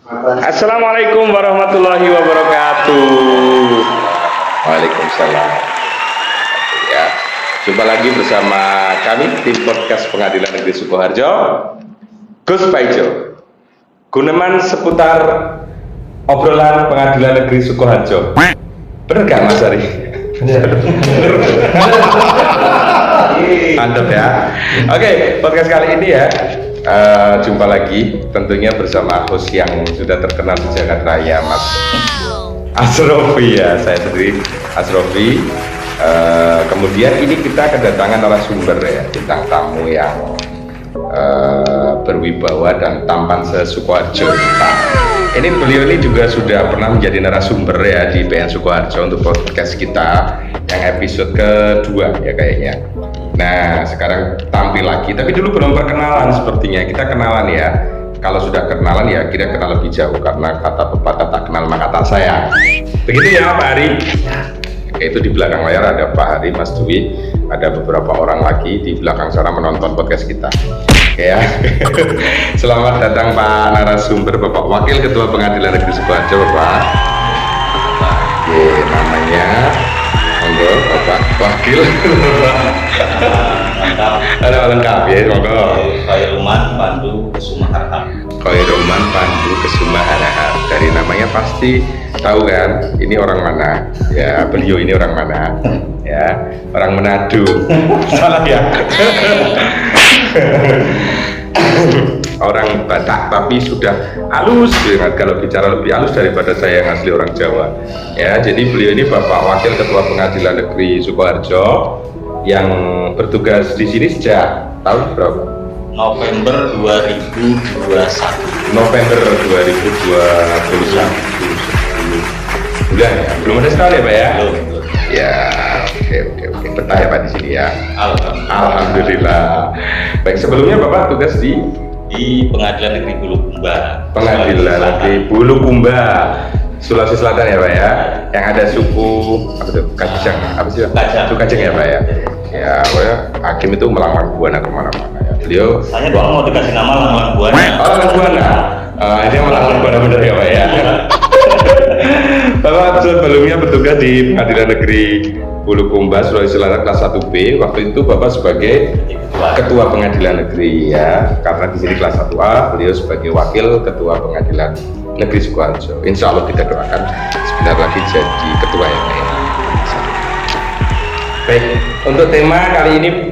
Assalamualaikum warahmatullahi wabarakatuh. Waalaikumsalam. Ya, jumpa lagi bersama kami tim podcast Pengadilan Negeri Sukoharjo, Gus Paijo. Guneman seputar obrolan Pengadilan Negeri Sukoharjo. Bener gak Mas Ari? Mantap ya. Oke, podcast kali ini ya. Jumpa lagi tentunya bersama host yang sudah terkenal di jagat raya, Mas Asrofi ya, saya sendiri Asrofi. Kemudian ini kita kedatangan narasumber ya, bintang tamu yang berwibawa dan tampan se-Sukoharjo. Ini beliau ini juga sudah pernah menjadi narasumber ya di PN Sukoharjo untuk podcast kita yang episode kedua ya kayaknya. Nah sekarang tampil lagi, tapi dulu belum perkenalan sepertinya. Kita kenalan ya. Kalau sudah kenalan ya kita kenal lebih jauh karena kata pepatah tak kenal maka tak sayang. Begitu ya Pak Hari. Itu di belakang layar ada Pak Hari, Mas Dwi, ada beberapa orang lagi di belakang sana menonton podcast kita. Ya. Selamat datang Pak narasumber, Bapak Wakil Ketua Pengadilan Negeri Sukoharjo, Bapak. Oke, namanya monggo Bapak Wakil. Ada lengkap ya, monggo. Khairuman Pandu Kusuma Harahap. Khairuman Pandu Kusuma Harahap. Dari namanya pasti tahu kan, ini orang mana? Ya, beliau ini orang mana? Ya, orang Manado. Salah ya. Orang Batak tapi sudah halus ya, kalau bicara lebih halus daripada saya yang asli orang Jawa ya. Jadi beliau ini Bapak Wakil Ketua Pengadilan Negeri Sukoharjo yang bertugas di sini sejak tahun berapa? November 2021. November 2021 bulan ya, belum ada sekali ya Pak ya? Belum. Ya, oke. Betah ya Pak di sini ya? Alhamdulillah. Baik, sebelumnya Bapak tugas di Pengadilan Negeri Bulukumba. Pengadilan Negeri Bulukumba, Sulawesi Selatan ya Pak ya? Yang ada suku apa tuh? Kajang, apa sih? Suku Kajang ya Pak ya? Ya, pokoknya hakim itu melanglang buana kemana-mana ya. Beliau Saya dulu mau dikasih nama Langlang Buana. Oh, Langlang Buana. Ini melanglang buana bener ya Pak ya? Bapak sebelumnya bertugas di Pengadilan Negeri Bulukumba, Sulawesi Selatan kelas 1B. Waktu itu Bapak sebagai Ketua Pengadilan Negeri ya, karena di sini kelas 1A, beliau sebagai Wakil Ketua Pengadilan Negeri Sukoharjo. Insya Allah kita doakan sebentar lagi jadi ketua ya. Baik, untuk tema kali ini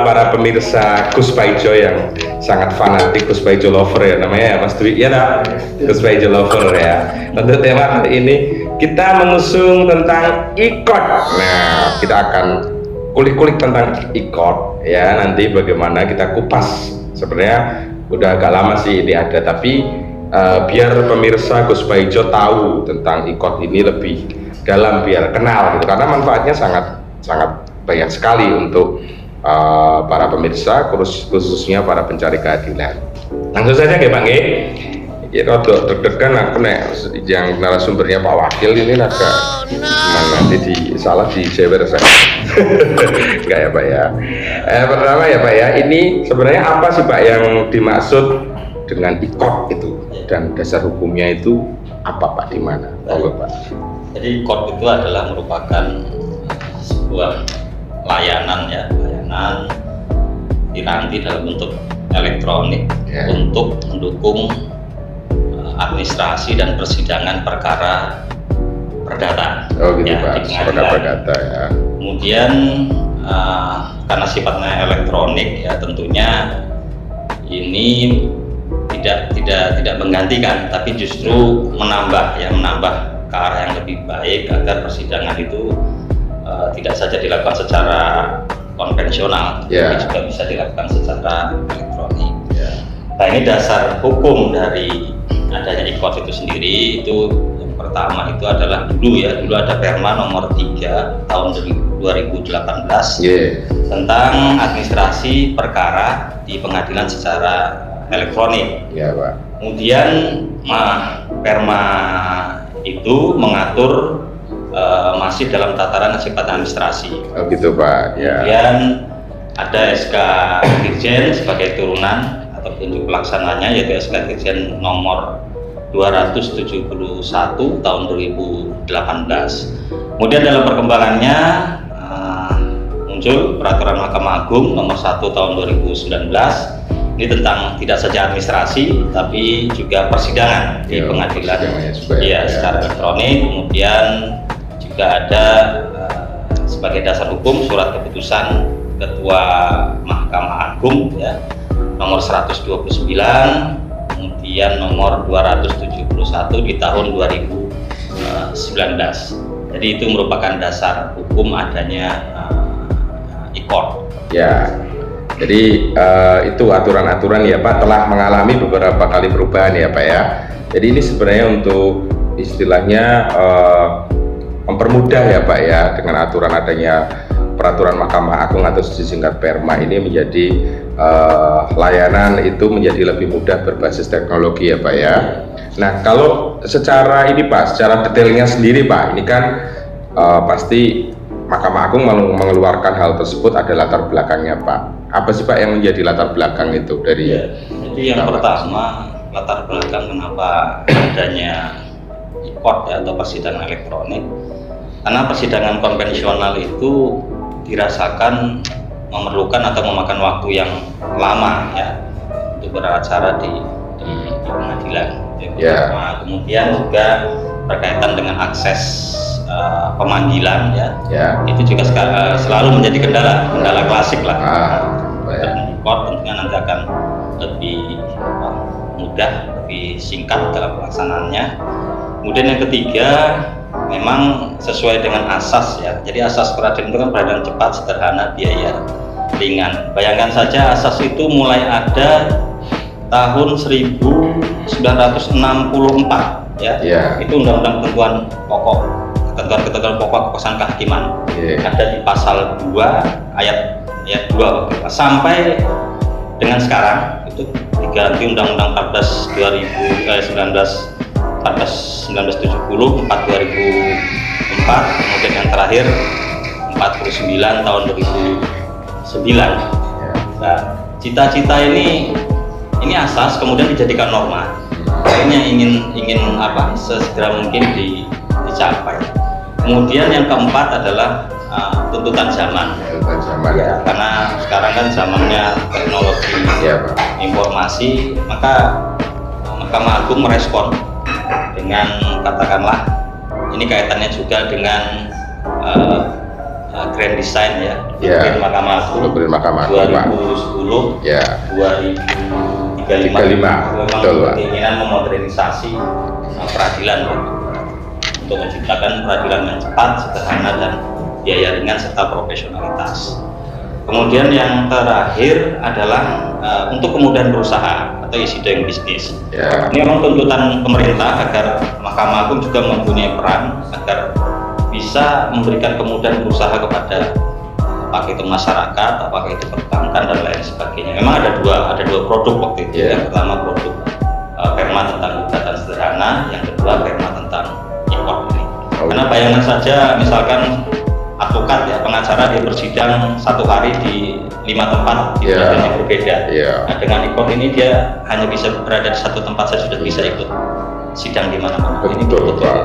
para pemirsa Gus Paijo yang sangat fanatik, Gus Paijo lover ya namanya ya Mas Dwi, ya nak? Gus Paijo lover ya. Untuk tema kali ini kita mengusung tentang IKOT. Nah, kita akan kulik-kulik tentang IKOT ya, nanti bagaimana kita kupas. Sebenarnya udah agak lama sih ini ada, tapi biar pemirsa Gus Paijo tahu tentang IKOT ini lebih dalam, biar kenal gitu, karena manfaatnya sangat banyak sekali untuk para pemirsa, khususnya para pencari keadilan. Langsung saja ya Bang ya, rodok deg-degan aku nek yang narasumbernya Pak Wakil ini agak nanti salah di jewer saya. Enggak ya Pak ya. Pertama ya Pak ya, ini sebenarnya apa sih Pak yang dimaksud dengan IKOT itu, dan dasar hukumnya itu apa Pak, di mana? Pak. Jadi IKOT itu adalah merupakan sebuah layanan dinanti dalam bentuk elektronik untuk mendukung administrasi dan persidangan perkara perdata. Oh gitu ya, Pak, perkara perdata ya. Kemudian karena sifatnya elektronik ya, tentunya ini tidak menggantikan, tapi justru menambah ke arah yang lebih baik agar persidangan itu tidak saja dilakukan secara konvensional, tapi juga bisa dilakukan secara elektronik. Nah, ini dasar hukum dari adanya IKOT itu sendiri. Itu yang pertama itu adalah dulu ada Perma nomor 3 tahun 2018 tentang administrasi perkara di pengadilan secara elektronik. Pak. Kemudian Perma itu mengatur masih dalam tataran sifat administrasi. Oh gitu Pak. Kemudian ada SK Dirjen sebagai turunan ataupun juga pelaksananya, yaitu SK Dirjen nomor 271 tahun 2018. Kemudian dalam perkembangannya muncul Peraturan Mahkamah Agung nomor 1 tahun 2019. Ini tentang tidak saja administrasi tapi juga persidangan di pengadilan secara elektronik. Kemudian juga ada sebagai dasar hukum surat keputusan Ketua Mahkamah Agung ya nomor 129 kemudian nomor 271 di tahun 2019. Jadi itu merupakan dasar hukum adanya ICOT. Ya. Jadi itu aturan-aturan ya Pak telah mengalami beberapa kali perubahan ya Pak ya. Jadi ini sebenarnya untuk istilahnya mempermudah ya Pak ya dengan aturan adanya Peraturan Mahkamah Agung atau disingkat PERMA ini menjadi layanan itu menjadi lebih mudah berbasis teknologi ya Pak ya. Nah kalau secara ini Pak, secara detailnya sendiri Pak, ini kan pasti Mahkamah Agung mengeluarkan hal tersebut ada latar belakangnya Pak. Apa sih Pak yang menjadi latar belakang itu dari? Ya, jadi yang pertama latar belakang kenapa adanya ICOT ya, atau persidangan elektronik, karena persidangan konvensional itu dirasakan memerlukan atau memakan waktu yang lama ya untuk beracara di pengadilan. Ya. Nah, kemudian juga berkaitan dengan akses pemanggilan ya. Itu juga selalu menjadi kendala klasik lah. ICOT tentunya nanti akan lebih mudah, lebih singkat dalam pelaksanaannya. Kemudian yang ketiga, memang sesuai dengan asas ya. Jadi asas peradilan itu kan peradilan cepat, sederhana, biaya ringan. Bayangkan saja asas itu mulai ada tahun 1964 ya. Itu undang-undang ketentuan pokok, ketentuan pokok kekuasaan kehakiman. Ada di pasal 2 ayat 2 waktu itu. Sampai dengan sekarang itu diganti Undang-Undang 14 1970 4 2004, kemudian yang terakhir 49 tahun 2009. Nah, cita-cita ini asas kemudian dijadikan norma. Akhirnya ingin apa sesegera mungkin dicapai. Kemudian yang keempat adalah tuntutan zaman. Ya, karena sekarang kan zamannya teknologi informasi, maka Mahkamah Agung merespon dengan katakanlah ini kaitannya juga dengan grand design ya, Blueprint Mahkamah Agung 2010 2035 memang keinginan memodernisasi peradilan untuk menciptakan peradilan yang cepat, sederhana dan biaya ringan serta profesionalitas. Kemudian yang terakhir adalah untuk kemudahan berusaha atau easy doing business. Ini memang tuntutan pemerintah agar Mahkamah Agung juga mempunyai peran agar bisa memberikan kemudahan berusaha kepada apakah itu masyarakat, apakah itu perbankan dan lain sebagainya. Memang ada dua produk waktu itu. Yang pertama produk PERMA tentang gugatan sederhana, yang kedua PERMA tentang ICOT ini. Karena bayangkan saja misalkan advokat ya, pengacara dia bersidang satu hari di 5 tempat di pengadilan yang berbeda. Nah, dengan ICOT ini dia hanya bisa berada di satu tempat saja sudah bisa ikut sidang di mana-mana. Ini betul-betul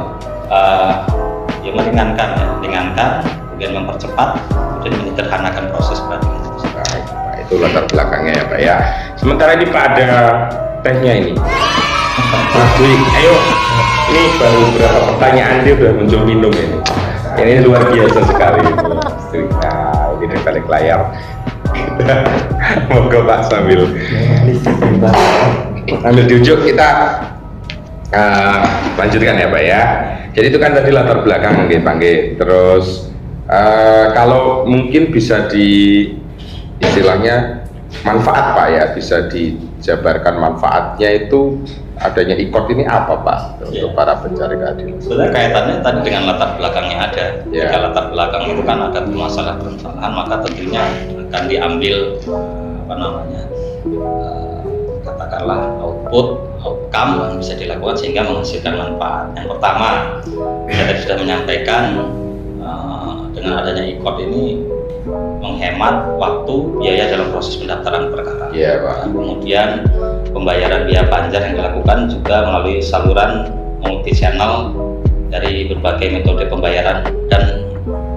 ya ringankan, kemudian mempercepat, kemudian menyederhanakan proses peradilan. Nah, itu latar belakangnya ya Pak ya. Sementara ini Pak ada tehnya ini. Mas Dwi, ayo. Ini baru beberapa pertanyaan dia sudah muncul minum ini. Ini luar biasa sekali. Nah, ini di balik layar. Moga Pak sambil diujuk kita lanjutkan ya Pak ya. Jadi itu kan tadi latar belakang nggih Pak nggih. Terus kalau mungkin bisa istilahnya manfaat Pak ya, bisa dijabarkan manfaatnya itu adanya ICOT ini apa Pak untuk para pencari keadilan? Sebenarnya kaitannya tadi dengan latar belakangnya ada. Jika latar belakang itu kan ada permasalahan, maka tentunya akan diambil katakanlah outcome yang bisa dilakukan sehingga menghasilkan manfaat. Yang pertama, saya tadi sudah menyampaikan dengan adanya ICOT ini menghemat waktu biaya dalam proses pendaftaran perkara. Pak. Kemudian pembayaran via Panjar yang dilakukan juga melalui saluran multi channel dari berbagai metode pembayaran dan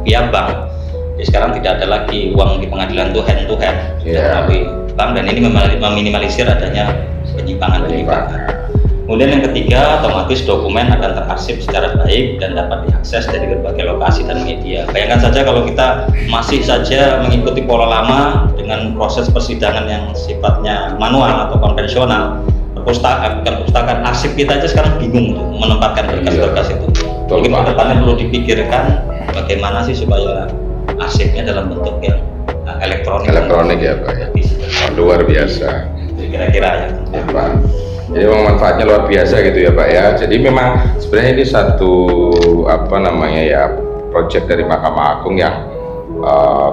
via bank. Jadi sekarang tidak ada lagi uang di pengadilan itu hand to hand, sudah melalui bank, dan ini meminimalisir adanya penyimpangan. Kemudian yang ketiga, otomatis dokumen akan terarsip secara baik dan dapat diakses dari berbagai lokasi dan media. Bayangkan saja kalau kita masih saja mengikuti pola lama dengan proses persidangan yang sifatnya manual atau konvensional, perpustakaan arsip kita aja sekarang bingung tuh menempatkan berkas-berkas itu. Mungkin ke depannya perlu dipikirkan bagaimana sih supaya arsipnya dalam bentuk yang elektronik ya Pak ya. Luar biasa. Kira-kira ya Pak. Jadi memang manfaatnya luar biasa gitu ya Pak ya. Jadi memang sebenarnya ini satu project dari Mahkamah Agung yang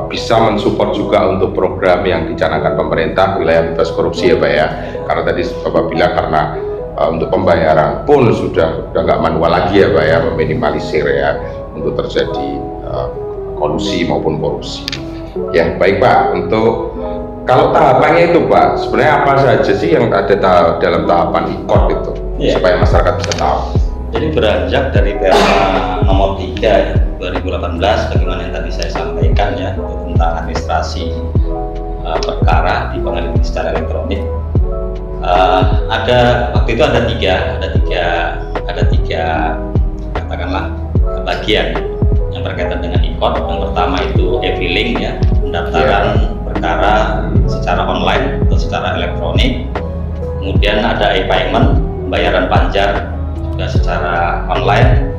bisa mensupport juga untuk program yang dicanangkan pemerintah wilayah bebas korupsi ya Pak ya. Karena tadi Bapak bilang karena untuk pembayaran pun sudah nggak manual lagi ya Pak ya, meminimalisir ya untuk terjadi kolusi maupun korupsi. Ya baik Pak, untuk kalau tahapannya itu Pak, sebenarnya apa saja sih yang ada dalam tahapan IKOT itu, supaya masyarakat bisa tahu? Jadi beranjak dari Perma nomor 3 2018, bagaimana yang tadi saya sampaikan ya, tentang administrasi perkara di pengadilan secara elektronik. Waktu itu ada tiga katakanlah bagian yang berkaitan dengan IKOT. Yang pertama itu e-filing ya, pendaftaran perkara secara online atau secara elektronik. Kemudian ada e-payment, pembayaran Panjar juga secara online,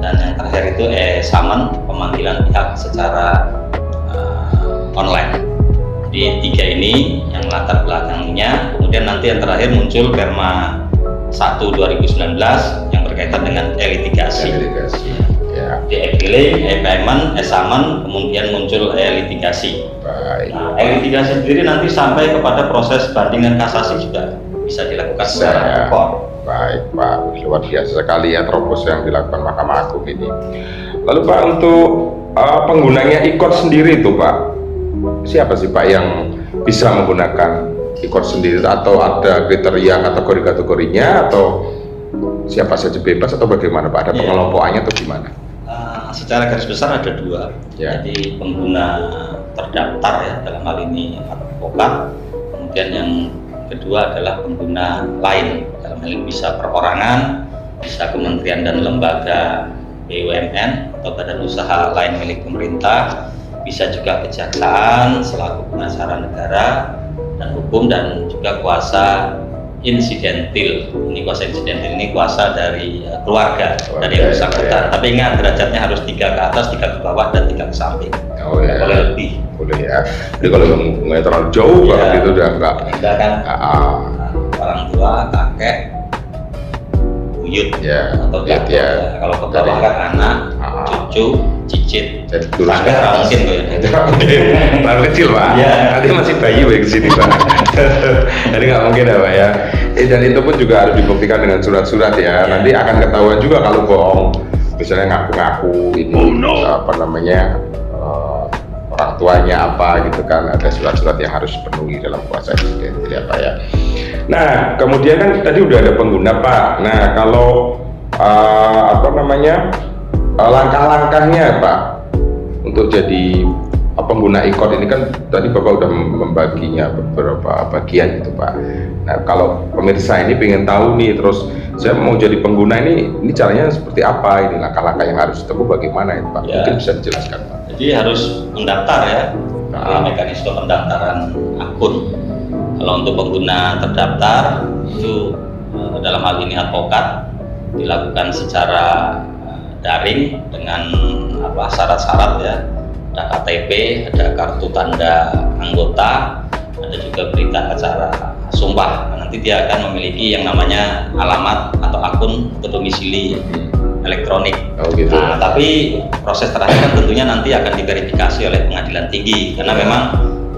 dan yang terakhir itu e-samen, pemanggilan pihak secara online. Di tiga ini yang latar belakangnya. Kemudian nanti yang terakhir muncul Perma 1 2019 yang berkaitan dengan e-litigasi. Ya. Di e-filing, e-payment, e-samen, kemudian muncul e-litigasi. Nah, e-litigasi sendiri nanti sampai kepada proses banding dan kasasi juga bisa dilakukan secara IKOT. Baik Pak, luar biasa sekali ya terobosan yang dilakukan Mahkamah Agung ini. Lalu Pak, untuk penggunanya IKOT sendiri itu Pak, siapa sih Pak yang bisa menggunakan IKOT sendiri, atau ada kriteria kategorinya, atau siapa saja bebas atau bagaimana Pak? Ada pengelompokannya atau gimana? Secara garis besar ada dua, jadi pengguna terdaftar ya, dalam hal ini advokat. Kemudian yang kedua adalah pengguna lain, dalam hal ini bisa perorangan, bisa kementerian dan lembaga BUMN atau badan usaha lain milik pemerintah, bisa juga kejaksaan selaku pengacara negara dan hukum, dan juga kuasa insidentil. Ini kuasa insidentil ini kuasa dari keluarga dari yang bersangkutan. Tapi ingat, derajatnya harus 3 ke atas, 3 ke bawah, dan 3 ke samping. Boleh lebih. Boleh ya. Jadi kalau nggak terlalu jauh banget itu udah enggak. Kita kan orang tua, kakek, buyut atau kakek. Ya. Kalau ke bawah kan anak, cucu, cicit. Jadi lurus mungkin gue. Terlalu kecil Pak. Nanti masih bayi ke sini Pak. Jadi nggak mungkin ya Pak ya. Dan itu pun juga harus dibuktikan dengan surat-surat ya. Nanti akan ketahuan juga kalau bohong. Misalnya ngaku-ngaku ini orang tuanya apa gitu kan, ada surat-surat yang harus dipenuhi dalam kuasa insidentil ya Pak ya. Nah kemudian kan tadi udah ada pengguna Pak. Nah kalau langkah-langkahnya Pak untuk jadi pengguna IKOT ini, kan tadi Bapak udah membaginya beberapa bagian gitu Pak. Nah kalau pemirsa ini pengen tahu nih, terus saya mau jadi pengguna ini caranya seperti apa, ini langkah-langkah yang harus ditempuh bagaimana itu Pak? Mungkin bisa dijelaskan Pak. Jadi harus mendaftar ya, mekanisme pendaftaran akun. Kalau untuk pengguna terdaftar itu dalam hal ini advokat, dilakukan secara daring dengan syarat-syarat ya. Ada KTP, ada kartu tanda anggota, ada juga berita acara sumpah. Nanti dia akan memiliki yang namanya alamat atau akun atau domisili elektronik. Gitu. Nah, tapi proses terakhir kan tentunya nanti akan diverifikasi oleh pengadilan tinggi, karena memang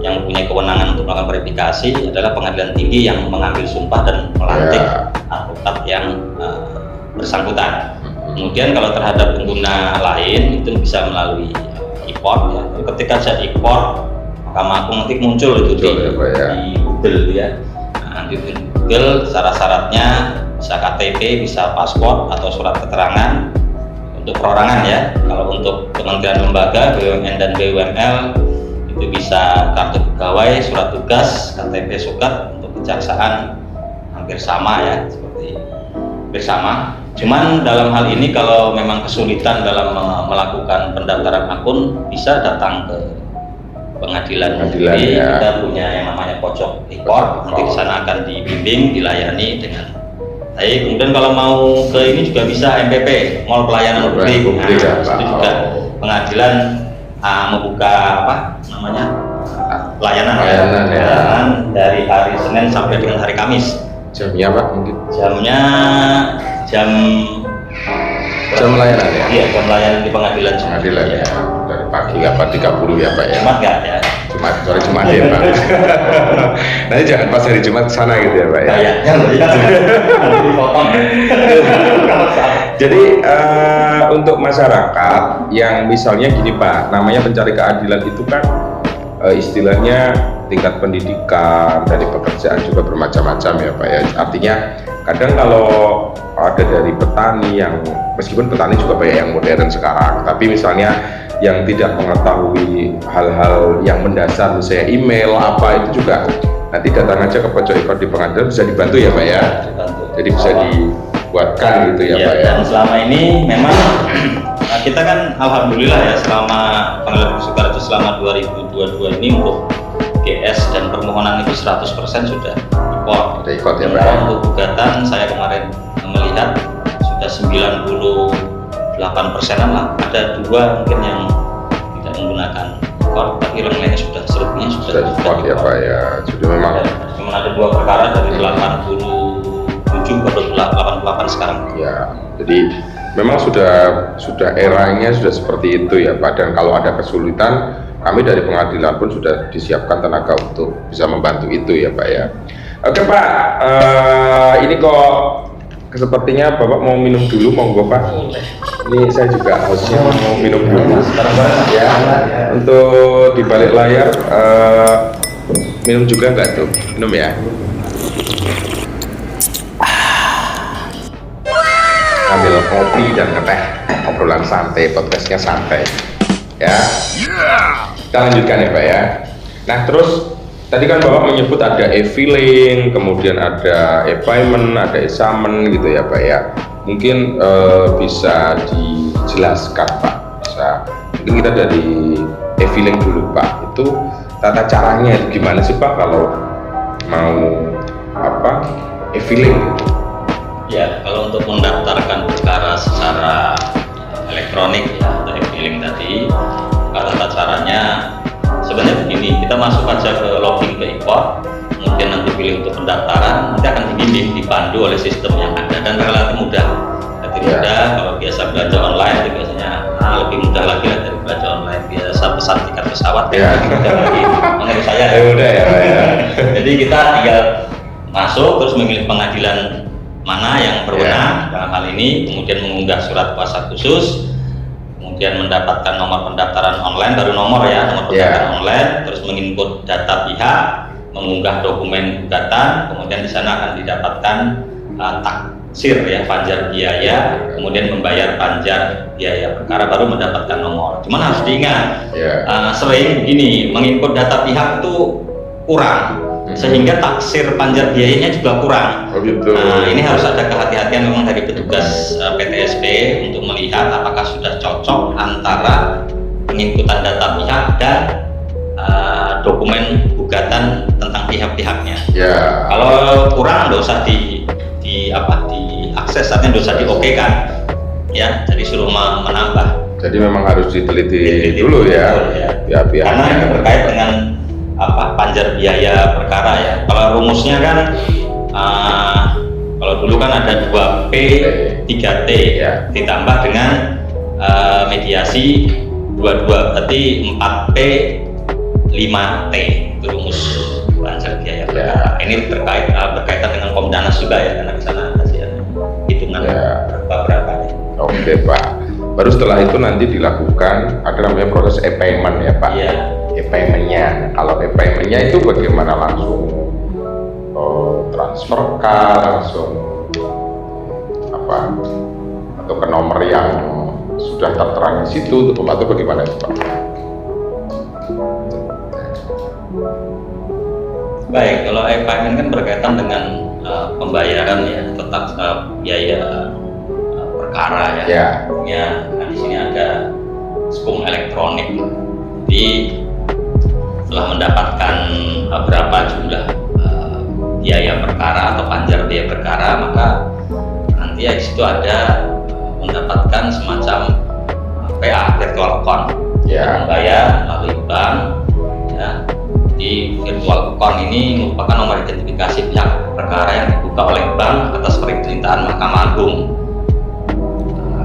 yang mempunyai kewenangan untuk melakukan verifikasi adalah pengadilan tinggi yang mengambil sumpah dan melantik advokat yang bersangkutan. Kemudian kalau terhadap pengguna lain itu bisa melalui e-port ya. Ketika saya e-port, Mahkamah Agung nanti muncul itu di Google ya. Nah, Nanti Google syarat-syaratnya bisa KTP, bisa paspor atau surat keterangan untuk perorangan ya. Kalau untuk kementerian lembaga, BUMN dan BUML itu bisa kartu pegawai, surat tugas, KTP suket. Untuk kejaksaan hampir sama ya, seperti hampir sama. Cuman dalam hal ini kalau memang kesulitan dalam melakukan pendaftaran akun, bisa datang ke pengadilan. Jadi ya. kita punya yang namanya pojok record, nanti di sana akan dibimbing, dilayani dengan baik. Kemudian kalau mau ke ini juga bisa MPP, Mall Pelayanan Publik. Nah, itu juga pengadilan membuka apa namanya layanan dari hari Senin sampai dengan hari Kamis. Jamnya Pak mungkin? Jamnya jam layanan ya? Iya, jam layanan di pengadilan. Pengadilan ya. Dari pagi 8.30 ya Pak ya? Jumat nggak ya? Sore Jumat ya Pak. Nanti jangan pas hari Jumat sana gitu ya Pak ya? Jadi untuk masyarakat yang misalnya gini Pak, namanya pencari keadilan itu kan istilahnya tingkat pendidikan dari pekerjaan juga bermacam-macam ya Pak ya. Artinya kadang kalau ada dari petani yang meskipun petani juga banyak yang modern sekarang, tapi misalnya yang tidak mengetahui hal-hal yang mendasar misalnya email apa itu juga nanti datang aja ke pojok record di pengadilan bisa dibantu ya Pak ya. Jadi bisa dibuatkan gitu ya Pak ya. Dan selama ini memang kita kan alhamdulillah ya, selama Pengadilan Negeri Sukoharjo selama 2022 ini untuk GS dan permohonan itu 100% sudah record ya Pak. Untuk gugatan saya kemarin melihat sudah 98%-an lah. Ada 2 mungkin yang tidak menggunakan record, tapi yang lainnya sudah seluruhnya sudah record ya Pak ya. Sudah memang. Cuma ada 2 perkara dari 87 ke 88 sekarang. Ya, jadi memang sudah eranya sudah seperti itu ya Pak. Dan kalau ada kesulitan, kami dari pengadilan pun sudah disiapkan tenaga untuk bisa membantu itu ya Pak ya. Oke Pak, ini kok sepertinya Bapak mau minum dulu, monggo Pak. Ini saya juga harusnya mau minum dulu ya. Untuk di balik layar minum juga nggak tuh? Minum ya. Ambil kopi dan ngeteh, obrolan santai, podcastnya santai ya. Kita lanjutkan ya Pak ya. Nah terus tadi kan Bapak menyebut ada e-filing, kemudian ada e-payment, ada e-summon gitu ya Pak ya. Mungkin bisa dijelaskan Pak, mungkin kita dari e-filing dulu Pak. Itu tata caranya itu gimana sih Pak kalau mau apa e-filing gitu? Ya, kalau untuk mendaftarkan perkara secara elektronik ya, atau e-filing tadi, tata caranya sebenarnya begini, kita masuk aja ke login ke e-port, kemudian nanti pilih untuk pendaftaran, nanti akan dibimbing, dipandu oleh sistem yang ada dan relatif mudah. Relatif mudah, kalau biasa belanja online itu biasanya lebih mudah lagi lah dari belanja online. Biasa pesan tiket pesawat ya mudah lagi menurut saya. Mudah ya Pak ya. Jadi kita tinggal masuk terus memilih pengadilan mana yang berwenang dalam hal ini, kemudian mengunggah surat kuasa khusus, kemudian mendapatkan nomor pendaftaran online, baru nomor ya, nomor pendaftaran online, terus menginput data pihak, mengunggah dokumen gugatan, kemudian di sana akan didapatkan taksir ya, panjar biaya, kemudian membayar panjar biaya perkara, baru mendapatkan nomor. Cuman harus diingat, sering begini, menginput data pihak itu kurang, sehingga taksir panjar biayanya juga kurang. Gitu. Nah, ini harus ada kehati-hatian memang dari petugas PTSP untuk melihat apakah sudah cocok antara penginputan data pihak dan dokumen gugatan tentang pihak-pihaknya. Kalau kurang, nggak usah diakses, artinya nggak usah di-oke-kan, ya. Jadi suruh menambah. Jadi memang harus diteliti dulu ya. Karena ini terkait dengan panjar biaya perkara ya. Kalau rumusnya kan kalau dulu kan ada 2P 3T ya, ditambah dengan mediasi 22, berarti 4P 5T itu rumus panjar biaya perkara. Ini berkaitan dengan Komdanas juga ya, karena di sana ada hitungan berapa. Oke Pak. Baru setelah itu nanti dilakukan ada namanya proses e-payment ya Pak. E-paymentnya, kalau e-paymentnya itu bagaimana langsung transfer card langsung apa atau ke nomor yang sudah tertera di situ atau bagaimana itu Pak? Baik, kalau e-payment kan berkaitan dengan pembayaran ya, tetap biaya perkara ya. Ya. Ya, nah di sini ada skema elektronik. Jadi setelah mendapatkan berapa jumlah biaya perkara atau panjar biaya perkara, maka nanti ya di situ ada mendapatkan semacam PA virtual account. Ya. Membayar melalui bank. Ya. Di virtual account ini merupakan nomor identifikasi pihak perkara yang dibuka oleh bank atas perintah Mahkamah Agung.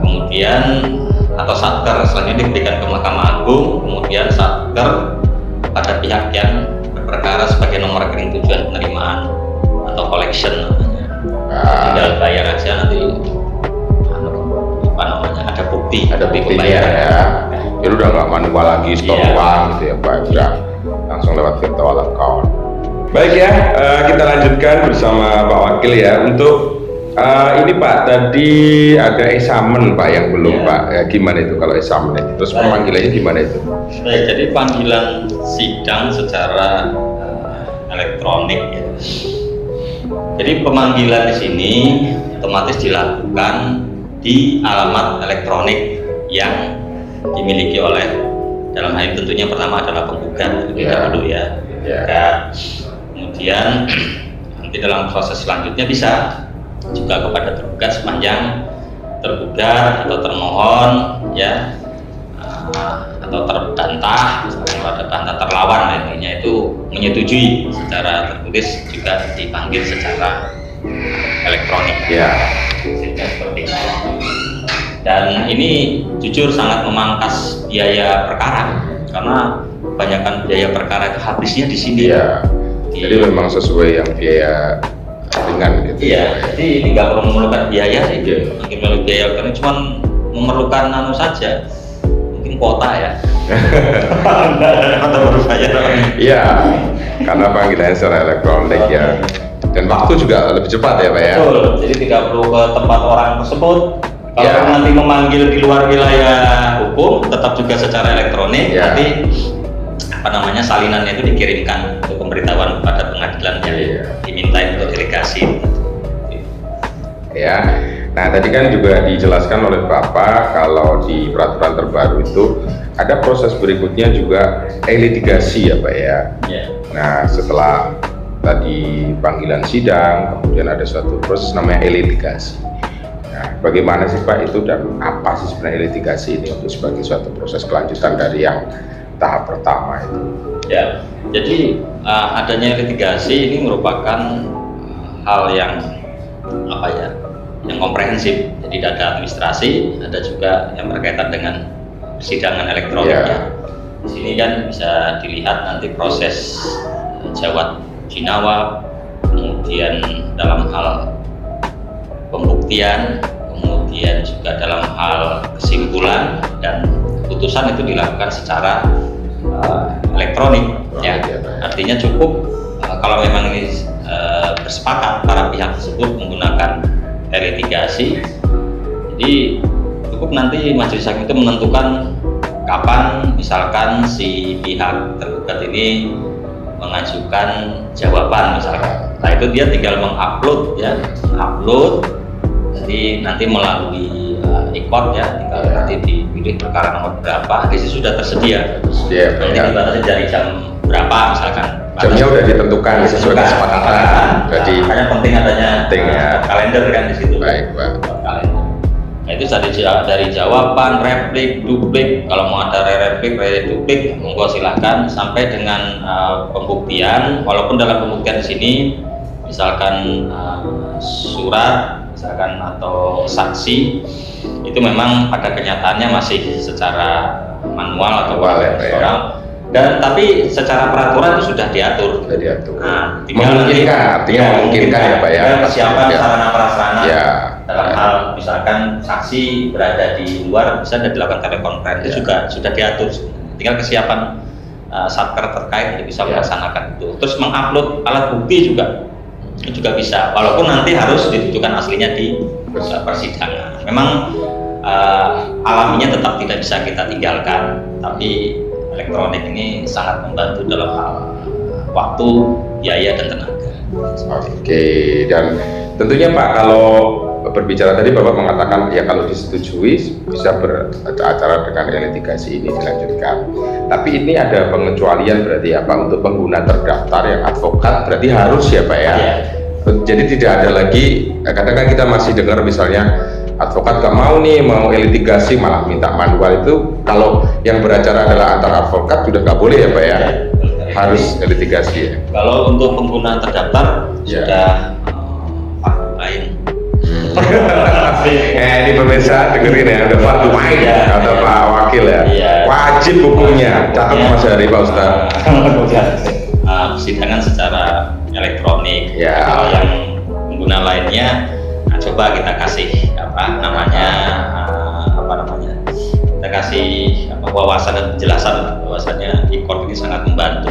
Kemudian atau satker selanjutnya diberikan ke Mahkamah Agung, kemudian satker pada pihak yang berperkara sebagai nomor rekening tujuan penerimaan atau collection namanya. Tinggal bayar aja nanti apa namanya ada bukti pembayaran ya. Ya udah nggak manual lagi store uang gitu ya Pak, udah langsung lewat virtual account. Baik ya, kita lanjutkan bersama Pak Wakil ya. Untuk ini Pak, tadi ada examen Pak yang belum Pak. Ya, gimana itu kalau examen itu? Terus pemanggilannya gimana itu? Baik, jadi panggilan sidang secara elektronik ya. Jadi pemanggilan di sini otomatis dilakukan di alamat elektronik yang dimiliki oleh, dalam hal ini tentunya pertama adalah penggugat terlebih dahulu ya. Kemudian nanti dalam proses selanjutnya bisa juga kepada tergugat sepanjang tergugat atau termohon ya atau terbantah, misalnya kalau ada bantah terlawan intinya itu menyetujui secara tertulis juga dipanggil secara elektronik ya. Seperti itu. Dan ini jujur sangat memangkas biaya perkara karena kebanyakan biaya perkara itu habisnya di sini. Iya. Jadi memang sesuai yang biaya ringan gitu. Iya. Jadi nggak perlu memerlukan biaya sih. Mungkin melalui biaya karena cuma memerlukan saja. Mungkin kuota ya. Atau berbayar. Iya. Karena panggilannya secara elektronik ya. Dan waktu juga lebih cepat ya Pak ya. Betul. Jadi tidak perlu ke tempat orang tersebut. Kalau nanti memanggil di luar wilayah hukum, tetap juga secara elektronik. Nanti salinannya itu dikirimkan untuk pemberitahuan kepada pengadilan yang diminta untuk delegasi. Ya. Nah tadi kan juga dijelaskan oleh Bapak kalau di peraturan terbaru itu ada proses berikutnya juga litigasi ya Pak ya. Nah setelah tadi panggilan sidang, kemudian ada suatu proses namanya litigasi. Nah, bagaimana sih Pak itu dan apa sih sebenarnya litigasi ini untuk sebagai suatu proses kelanjutan dari yang tahap pertama itu? Ya, jadi adanya litigasi ini merupakan hal yang yang komprehensif. Jadi ada administrasi, ada juga yang berkaitan dengan persidangan elektronik. Di sini kan bisa dilihat nanti proses jawab jinawab, kemudian dalam hal pembuktian, kemudian juga dalam hal kesimpulan dan putusan itu dilakukan secara elektronik ya. Artinya cukup kalau memang ini bersepakat para pihak tersebut menggunakan litigasi, jadi cukup nanti majelis hakim itu menentukan kapan misalkan si pihak tergugat ini mengajukan jawaban misalkan. Nah itu dia tinggal mengupload ya, jadi nanti melalui ikot ya, tinggal nanti dipilih perkara nomor berapa, di situ sudah tersedia. Nanti dibatasi dari jam berapa misalkan. Jamnya udah ditentukan sesuai kesepakatan. Jadi hanya penting adanya kalender kan di situ. Baik Pak. Kalender. Nah itu dari jawaban, replik, duplik. Kalau mau ada replik, duplik, monggo silahkan sampai dengan pembuktian. Walaupun dalam pembuktian di sini misalkan surat misalkan atau saksi itu memang pada kenyataannya masih secara manual atau orang tapi secara peraturan itu sudah diatur. Nah, memungkinkan, artinya memungkinkan ya Pak ya. Persiapan sarana prasarana dalam hal misalkan saksi berada di luar bisa dilakukan telekonferensi juga sudah diatur. Tinggal kesiapan satker terkait bisa melaksanakan itu. Terus mengupload alat bukti juga. itu juga bisa, walaupun nanti harus ditunjukkan aslinya di persidangan. Memang alaminya tetap tidak bisa kita tinggalkan, tapi elektronik ini sangat membantu dalam hal waktu, biaya, dan tenaga. Oke, dan tentunya Pak, kalau berbicara tadi Bapak mengatakan ya kalau disetujui bisa beracara dengan litigasi ini dilanjutkan. Tapi ini ada pengecualian berarti ya Pak, untuk pengguna terdaftar yang advokat berarti harus ya Pak ya. Jadi tidak ada lagi, kadang-kadang kita masih dengar misalnya advokat gak mau nih, mau litigasi malah minta manual. Itu kalau yang beracara adalah antar advokat sudah nggak boleh ya Pak ya, harus litigasi ya. Kalau untuk pengguna terdaftar sudah lain. Ini pemirsa dengerin ya, udah fardu main kata Pak Wakil ya. Wajib hukumnya, catat Mas Hari Pak Ustadz. Persidangan secara elektronik. Ya. Kalau yang pengguna lainnya, coba kita kasih kita kasih wawasan dan penjelasan bahwasannya e-court ini sangat membantu.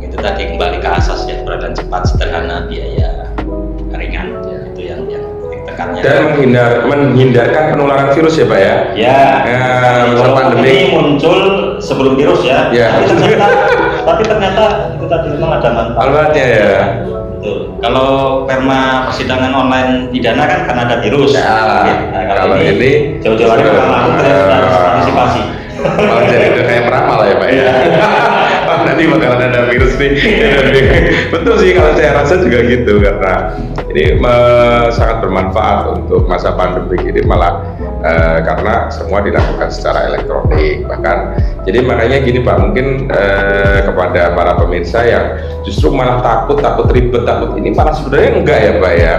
Itu tadi kembali ke asas ya, peradilan cepat, sederhana, biaya ringan. Itu yang tekannya. Dan menghindarkan penularan virus ya Pak ya. Kalau pandemi ini muncul sebelum virus ya. Tapi ternyata itu tadi memang ada manfaatnya ya. Betul. Kalau perma persidangan online pidana kan karena ada virus. Kalau ini jauh-jauh hari memang harus antisipasi. Malah jadi udah kayak peramal ya Pak ya. Nanti bakalan ada virus nih. Betul sih, kalau saya rasa juga gitu, karena ini sangat bermanfaat untuk masa pandemi ini, malah karena semua dilakukan secara elektronik. Bahkan jadi makanya gini Pak, mungkin kepada para pemirsa yang justru malah takut ribet, takut ini, malah sebenarnya enggak ya Pak ya.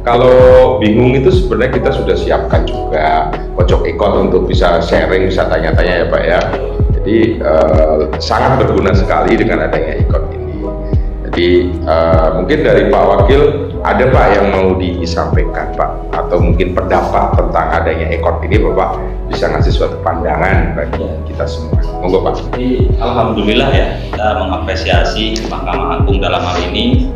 Kalau bingung itu sebenarnya kita sudah siapkan juga pojok e-court untuk bisa sharing, bisa tanya-tanya ya Pak ya. Jadi sangat berguna sekali dengan adanya e-court ini. Jadi mungkin dari Pak Wakil ada Pak yang mau disampaikan Pak, atau mungkin pendapat tentang adanya e-court ini, Bapak bisa ngasih suatu pandangan bagi kita semua. Monggo Pak. Jadi alhamdulillah ya, kita mengapresiasi Mahkamah Agung dalam hal ini.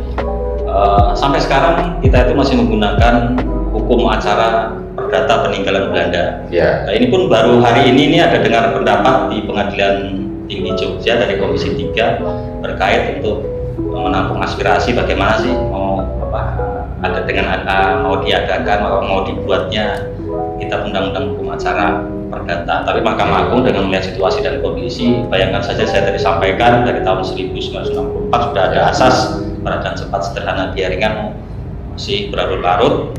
Sampai sekarang kita itu masih menggunakan hukum acara perdata peninggalan Belanda. Nah, ini pun baru hari ini ada dengar pendapat di Pengadilan Tinggi Jogja dari Komisi 3 terkait untuk menampung aspirasi bagaimana sih mau mau diadakan, mau dibuatnya kitab undang-undang hukum acara perdata. Tapi Mahkamah Agung dengan melihat situasi dan kondisi, bayangkan saja saya tadi sampaikan dari tahun 1964 sudah ada asas peradilan cepat, sederhana, biaya ringan, masih berlarut-larut.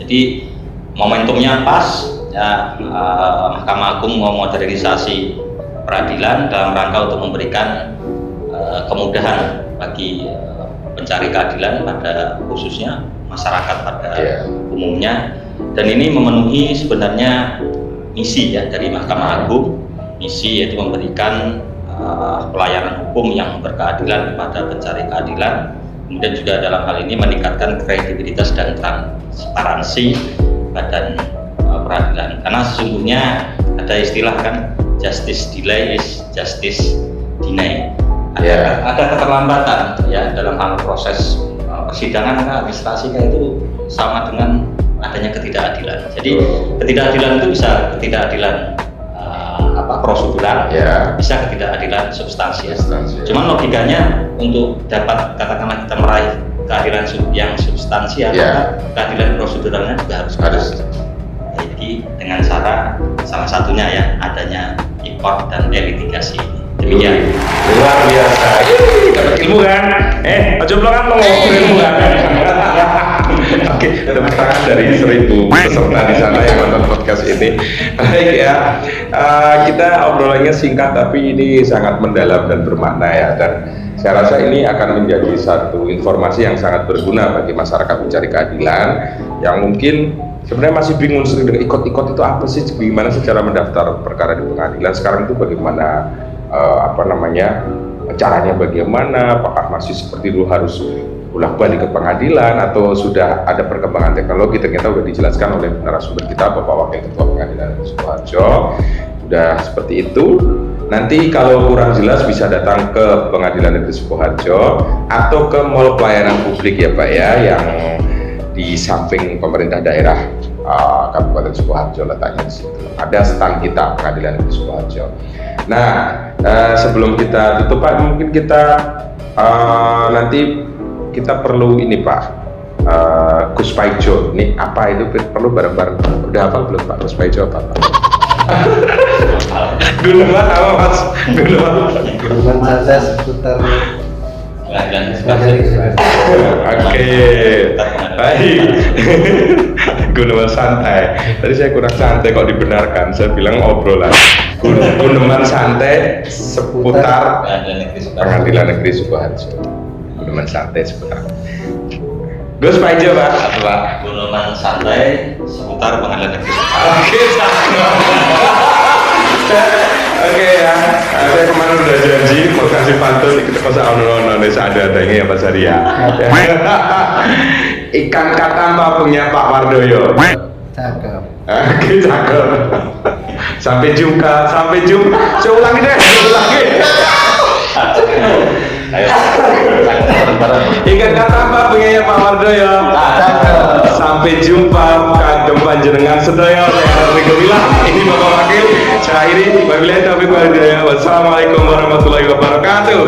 Jadi momentumnya pas ya, Mahkamah Agung mau modernisasi peradilan dalam rangka untuk memberikan kemudahan bagi pencari keadilan, pada khususnya masyarakat pada umumnya. Dan ini memenuhi sebenarnya misi ya dari Mahkamah Agung, misi yaitu memberikan pelayanan hukum yang berkeadilan kepada pencari keadilan, kemudian juga dalam hal ini meningkatkan kredibilitas dan transparansi badan peradilan. Karena sesungguhnya ada istilah kan, justice delay is justice deny. Ada keterlambatan ya dalam hal proses persidangan, administrasi itu sama dengan adanya ketidakadilan. Jadi ketidakadilan itu bisa ketidakadilan prosedural, bisa ketidakadilan substansial. Cuman logikanya untuk dapat katakanlah kita meraih keadilan yang substansial, maka keadilan proseduralnya juga harus. Jadi dengan cara salah satunya ya adanya e-court dan litigasi. Demikian. Luar biasa. Dapat ilmu kan? Ojo belum kan ilmu kan? Oke, tepuk tangan dari 1000 peserta di sana yang nonton podcast ini. Baik ya, kita obrolannya singkat tapi ini sangat mendalam dan bermakna ya. Dan saya rasa ini akan menjadi satu informasi yang sangat berguna bagi masyarakat mencari keadilan yang mungkin sebenarnya masih bingung dengan ikut-ikut itu apa sih, bagaimana secara mendaftar perkara di pengadilan sekarang itu, bagaimana caranya, bagaimana, apakah masih seperti dulu harus bolak-balik ke pengadilan atau sudah ada perkembangan teknologi. Ternyata sudah dijelaskan oleh narasumber kita Bapak Wakil Ketua Pengadilan Sukoharjo, sudah seperti itu. Nanti kalau kurang jelas bisa datang ke Pengadilan Negeri Sukoharjo atau ke Mall Pelayanan Publik ya Pak ya, yang di samping pemerintah daerah Kabupaten Sukoharjo letaknya di situ. Ada stand kita Pengadilan Negeri Sukoharjo. Nah, sebelum kita tutup Pak, mungkin kita nanti kita perlu ini Pak, Gus Paijo. Ini apa itu perlu bareng-bareng? Udah apa belum Pak? Gus Paijo apa Pak? Guluman apa Mas? Guluman santai seputar Oke, baik. Guluman santai. Tadi saya kurang santai kok dibenarkan. Saya bilang obrolan. Guluman santai seputar Pengadilan Negeri Sukoharjo. Guluman santai seputar. Gus Paijo Pak. Apa Pak? Guluman santai seputar Pengadilan Negeri. Oke, oke ya. Saya kemarin udah janji mau kasih pantun kita kosa ono desa ada-adanya ya Pak Saria. Ikan katamba punya Pak Wardoyo. cakep. Oke, cakep. Sampai jumpa. Saya ulangi deh, Ayo. Ikan katamba punya Pak Wardoyo. Sampai jumpa kagem panjenengan sedaya. Saya Rigo bilang ini Bapak Wakil. Saya akhiri wabillahi taufiq wal hidayah. Wassalamualaikum warahmatullahi wabarakatuh.